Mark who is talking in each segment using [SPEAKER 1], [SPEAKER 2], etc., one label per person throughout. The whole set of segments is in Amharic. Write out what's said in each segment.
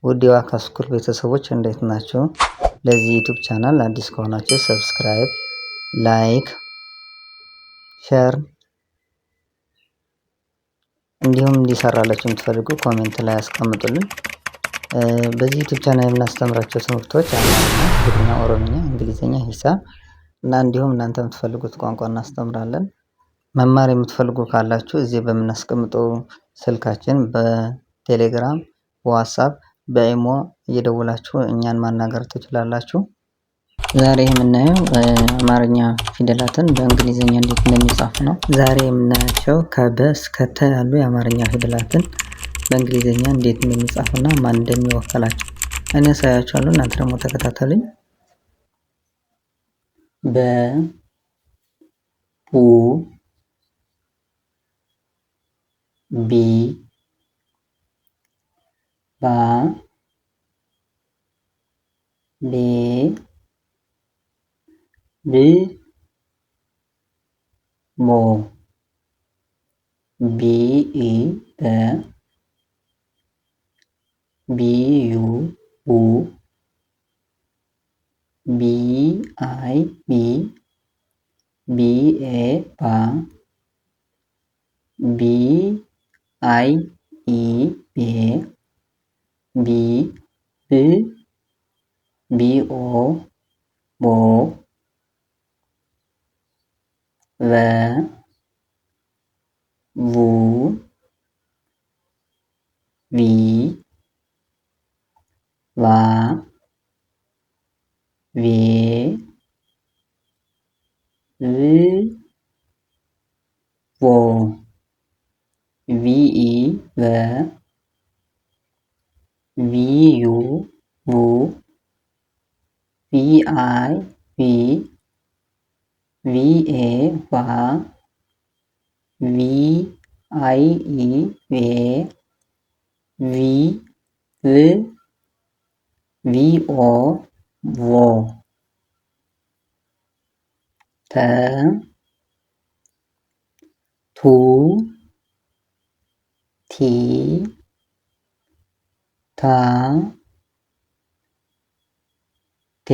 [SPEAKER 1] ውድ የዋካ ስኩል ቤተሰቦች እንዴት ናቸው? ለዚህ ዩቲዩብ ቻናል አዲስ ከሆናችሁ ሰብስክራይብ፣ ላይክ፣ ሼር እንዲሁም እንዲሰራላችሁ የምትፈልጉ ኮሜንት ላይ አስቀምጡልን። በዚህ ዩቲዩብ ቻናል የምናስተምራቸው ትምህርቶች አማርኛ፣ ትግርኛ፣ ኦሮምኛ፣ እንግሊዝኛ፣ ሂሳብ እና እንዲሁም እናንተ የምትፈልጉት ቋንቋ እናስተምራለን። መማር የምትፈልጉ ካላችሁ እዚህ በምናስቀምጠው ስልካችን በቴሌግራም፣ በዋትስአፕ፣ በኢሞ እየደወላችሁ እኛን ማናገር ትችላላችሁ። ዛሬ የምናየው አማርኛ ፊደላትን በእንግሊዝኛ እንዴት እንደሚጻፉ ነው። ዛሬ የምናያቸው ከበ እስከ ተ ያሉ የአማርኛ ፊደላትን በእንግሊዝኛ እንዴት እንደሚጻፉና ማን እንደሚወክላቸው እኔ ያሳያችኋለሁ። እናንተ ደግሞ ተከታተሉኝ። በ ቡ ቢ ባ ቤ ብ ሞ ቢ ኢ በ ቢ ዩ ቡ ቢ አይ ቢ ቢ ኤ ባ ቢ አይ ኢ ቤ ቢ ብ ቢ ኦ ቦ ቨ ቡ ቪ ቫ ቬ ቭ ቮ ቪኢ ቨ ቪዩ ቡ ቪአይ ቪ ቪኤ ቫ ቪአይ ኢ ቬ ቪ ቭ ቪኦ ቮ ተ ቱ ቲ ታ ቴ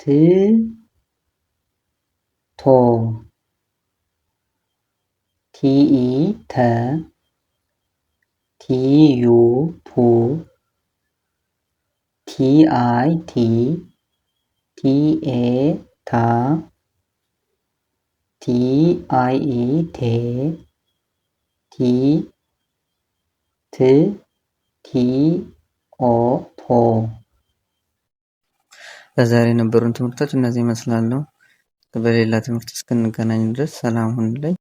[SPEAKER 1] ት ቶ ቲኢ ተ ቲዩ ቱ ቲአይ ቲ ቲኤ ታ ቲአይኢ ቴ ቲ ት ቲኦ ቶ። በዛሬ የነበሩን ትምህርቶች እነዚህ ይመስላሉ። በሌላ ትምህርት እስክንገናኝ ድረስ ሰላም ሁኑልኝ።